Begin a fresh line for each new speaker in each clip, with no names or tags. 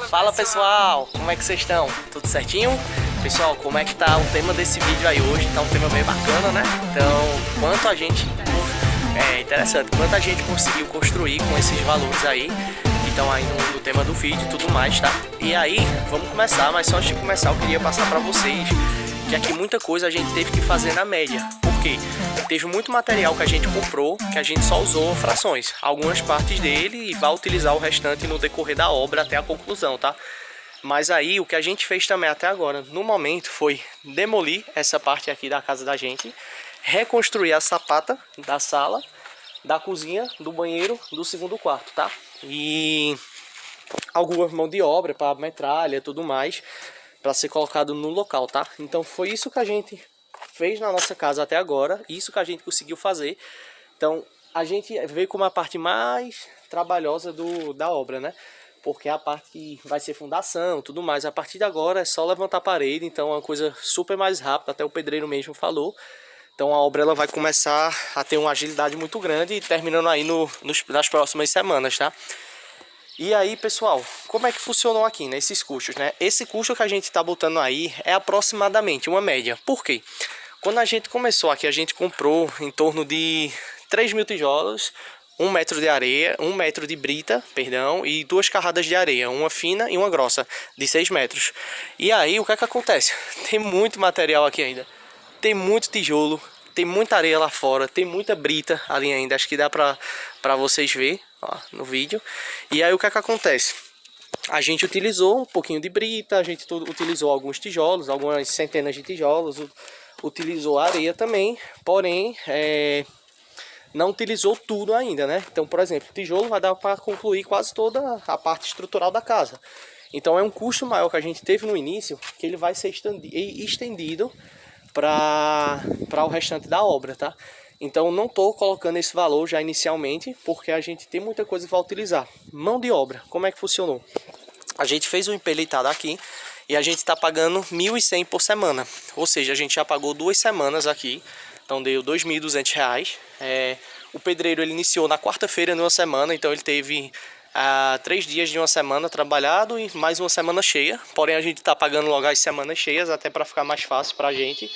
Fala pessoal, como é que vocês estão? Tudo certinho? Pessoal, como é que tá o tema desse vídeo aí hoje? Tá um tema bem bacana, né? Então, quanto a gente... É interessante, quanto a gente conseguiu construir com esses valores aí que estão aí no tema do vídeo e tudo mais, tá? E aí, vamos começar, mas só antes de começar eu queria passar pra vocês que aqui muita coisa a gente teve que fazer na média. Por quê? Teve muito material que a gente comprou que a gente só usou frações, algumas partes dele, e vai utilizar o restante no decorrer da obra até a conclusão, tá? Mas aí o que a gente fez também até agora, no momento, foi demolir essa parte aqui da casa da gente, reconstruir a sapata da sala, da cozinha, do banheiro, do segundo quarto, tá? E alguma mão de obra para metralha, tudo mais, para ser colocado no local, tá? Então foi isso que a gente fez na nossa casa até agora, isso que a gente conseguiu fazer. Então a gente veio com uma parte mais trabalhosa da obra, né? Porque a parte que vai ser fundação, tudo mais, a partir de agora é só levantar a parede, então é uma coisa super mais rápida, até o pedreiro mesmo falou. Então a obra ela vai começar a ter uma agilidade muito grande, terminando aí nas próximas semanas, tá? E aí, pessoal, como é que funcionou aqui, né, esses custos, né? Esse custo que a gente tá botando aí é aproximadamente uma média. Por quê? Quando a gente começou aqui, a gente comprou em torno de 3.000 tijolos, 1 metro de areia, 1 metro de brita, perdão, e 2 carradas de areia, uma fina e uma grossa, de 6 metros. E aí, o que é que acontece? Tem muito material aqui ainda. Tem muito tijolo, tem muita areia lá fora, tem muita brita ali ainda, acho que dá pra vocês verem, ó, no vídeo. E aí o que é que acontece? A gente utilizou um pouquinho de brita, a gente utilizou alguns tijolos, algumas centenas de tijolos, utilizou areia também, porém não utilizou tudo ainda, né? Então, por exemplo, o tijolo vai dar para concluir quase toda a parte estrutural da casa. Então é um custo maior que a gente teve no início, que ele vai ser estendido para o restante da obra, tá? Então não estou colocando esse valor já inicialmente, porque a gente tem muita coisa para utilizar. Mão de obra, como é que funcionou? A gente fez um empelitado aqui e a gente está pagando 1.100 por semana, ou seja, a gente já pagou 2 semanas aqui, então deu R$ 2.200. O pedreiro ele iniciou na quarta-feira de uma semana, então ele teve 3 dias de uma semana trabalhado e mais uma semana cheia. Porém a gente está pagando logo as semanas cheias, até para ficar mais fácil para a gente.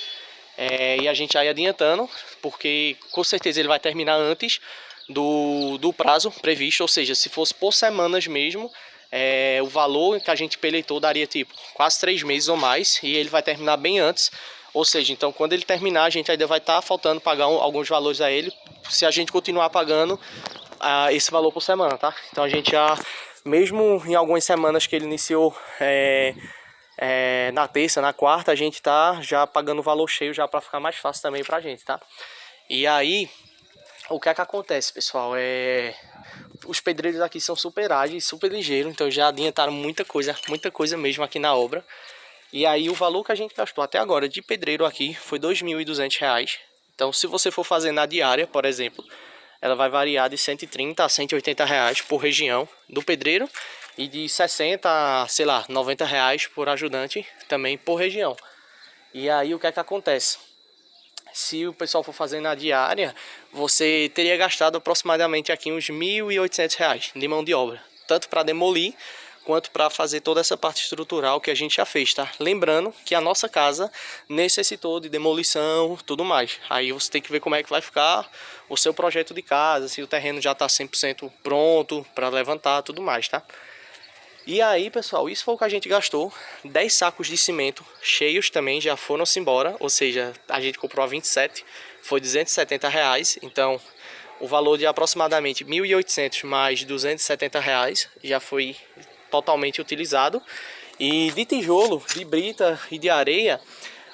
E a gente vai adiantando, porque com certeza ele vai terminar antes do prazo previsto. Ou seja, se fosse por semanas mesmo, o valor que a gente peleitou daria tipo quase 3 meses ou mais, e ele vai terminar bem antes. Ou seja, então quando ele terminar, a gente ainda vai estar faltando pagar alguns valores a ele, se a gente continuar pagando esse valor por semana, tá? Então a gente já, mesmo em algumas semanas que ele iniciou na terça, na quarta, a gente tá já pagando o valor cheio já para ficar mais fácil também pra gente, tá? E aí, o que é que acontece, pessoal? Os pedreiros aqui são super ágeis, super ligeiros, então já adiantaram muita coisa mesmo aqui na obra. E aí o valor que a gente gastou até agora de pedreiro aqui foi R$ 2.200. Então se você for fazer na diária, por exemplo, ela vai variar de 130 a 180 reais por região do pedreiro e de 60 a, sei lá, 90 reais por ajudante também por região. E aí o que é que acontece? Se o pessoal for fazer na diária, você teria gastado aproximadamente aqui uns R$ 1.800 de mão de obra, tanto para demolir quanto para fazer toda essa parte estrutural que a gente já fez, tá? Lembrando que a nossa casa necessitou de demolição, tudo mais. Aí você tem que ver como é que vai ficar o seu projeto de casa, se o terreno já está 100% pronto para levantar, tudo mais, tá? E aí, pessoal, isso foi o que a gente gastou. 10 sacos de cimento cheios também já foram-se embora, ou seja, a gente comprou a 27, foi R$ 270 reais, então o valor de aproximadamente 1.800 mais R$ 270 reais já foi totalmente utilizado. E de tijolo, de brita e de areia,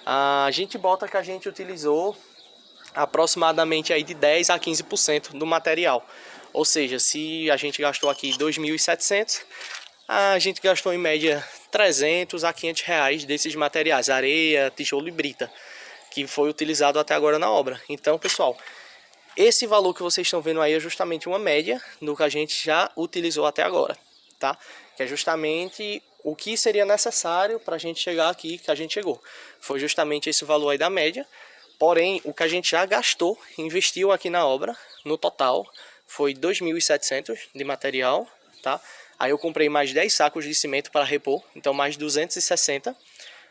a gente bota que a gente utilizou aproximadamente aí de 10 a 15% do material. Ou seja, se a gente gastou aqui 2.700, a gente gastou em média 300 a 500 reais desses materiais, areia, tijolo e brita, que foi utilizado até agora na obra. Então, pessoal, esse valor que vocês estão vendo aí é justamente uma média do que a gente já utilizou até agora, tá? Que é justamente o que seria necessário para a gente chegar aqui que a gente chegou. Foi justamente esse valor aí da média. Porém, o que a gente já gastou, investiu aqui na obra, no total, foi 2.700 de material, tá? Aí eu comprei mais 10 sacos de cimento para repor, então mais 260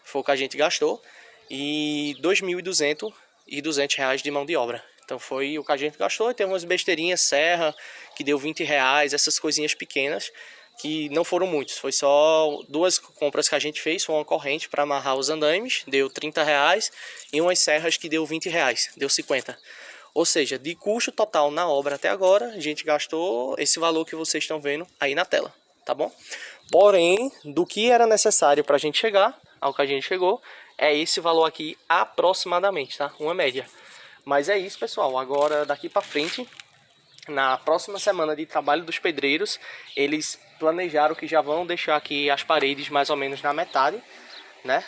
foi o que a gente gastou. E 2.200 reais de mão de obra. Então foi o que a gente gastou. E tem umas besteirinhas, serra, que deu 20 reais, essas coisinhas pequenas, que não foram muitos. Foi só 2 compras que a gente fez. Foi uma corrente para amarrar os andaimes, deu 30 reais. E umas serras que deu 20 reais, deu 50. Ou seja, de custo total na obra até agora, a gente gastou esse valor que vocês estão vendo aí na tela, tá bom? Porém, do que era necessário para a gente chegar ao que a gente chegou, é esse valor aqui aproximadamente, tá? Uma média. Mas é isso, pessoal. Agora, daqui para frente, na próxima semana de trabalho dos pedreiros, eles planejaram que já vão deixar aqui as paredes mais ou menos na metade, né?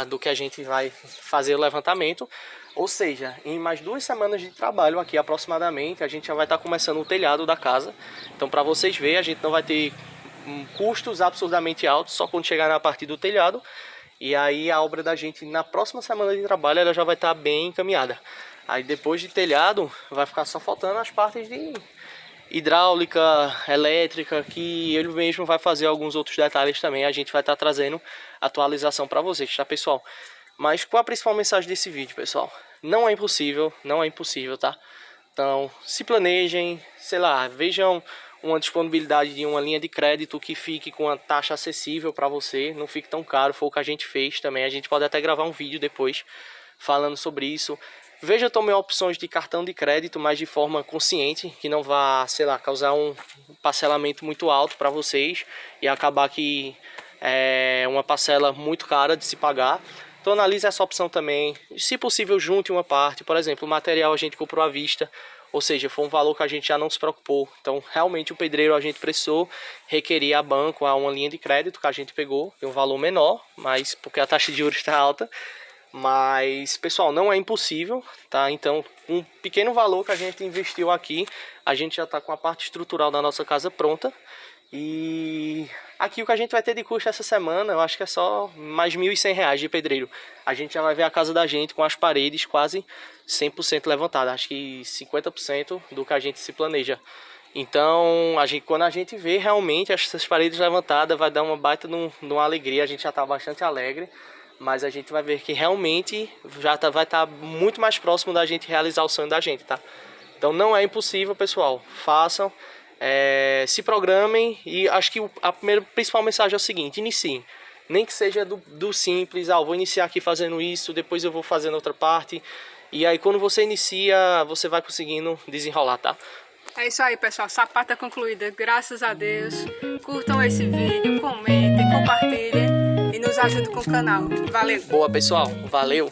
Do que a gente vai fazer o levantamento. Ou seja, em mais 2 semanas de trabalho aqui aproximadamente, a gente já vai estar começando o telhado da casa. Então, para vocês verem, a gente não vai ter custos absurdamente altos só quando chegar na parte do telhado. E aí a obra da gente na próxima semana de trabalho ela já vai estar bem encaminhada. Aí depois de telhado vai ficar só faltando as partes de hidráulica, elétrica, que ele mesmo vai fazer alguns outros detalhes também. A gente vai estar trazendo atualização para vocês, tá, pessoal? Mas qual a principal mensagem desse vídeo, pessoal? Não é impossível, tá? Então, se planejem, sei lá, vejam uma disponibilidade de uma linha de crédito que fique com uma taxa acessível para você, não fique tão caro, foi o que a gente fez também. A gente pode até gravar um vídeo depois falando sobre isso. Veja também opções de cartão de crédito, mas de forma consciente, que não vá, sei lá, causar um parcelamento muito alto para vocês e acabar que é uma parcela muito cara de se pagar. Então analise essa opção também. Se possível, junte uma parte. Por exemplo, o material a gente comprou à vista, ou seja, foi um valor que a gente já não se preocupou. Então realmente o pedreiro a gente precisou requerir a banco a uma linha de crédito que a gente pegou, tem um valor menor, mas porque a taxa de juros está alta. Mas pessoal, não é impossível, tá? Então um pequeno valor que a gente investiu aqui, a gente já está com a parte estrutural da nossa casa pronta. E aqui o que a gente vai ter de custo essa semana, eu acho que é só mais R$1.100 de pedreiro. A gente já vai ver a casa da gente com as paredes quase 100% levantadas, acho que 50% do que a gente se planeja. Então, quando a gente vê realmente essas paredes levantadas, vai dar uma baita de uma alegria. A gente já está bastante alegre, mas a gente vai ver que realmente vai estar muito mais próximo da gente realizar o sonho da gente, tá? Então não é impossível, pessoal. Façam. Se programem, e acho que a principal mensagem é o seguinte: iniciem, nem que seja do simples, vou iniciar aqui fazendo isso, depois eu vou fazendo outra parte, e aí quando você inicia, você vai conseguindo desenrolar, tá?
É isso aí, pessoal, sapata concluída, graças a Deus. Curtam esse vídeo, comentem, compartilhem e nos ajudem com o canal. Valeu!
Boa, pessoal, valeu!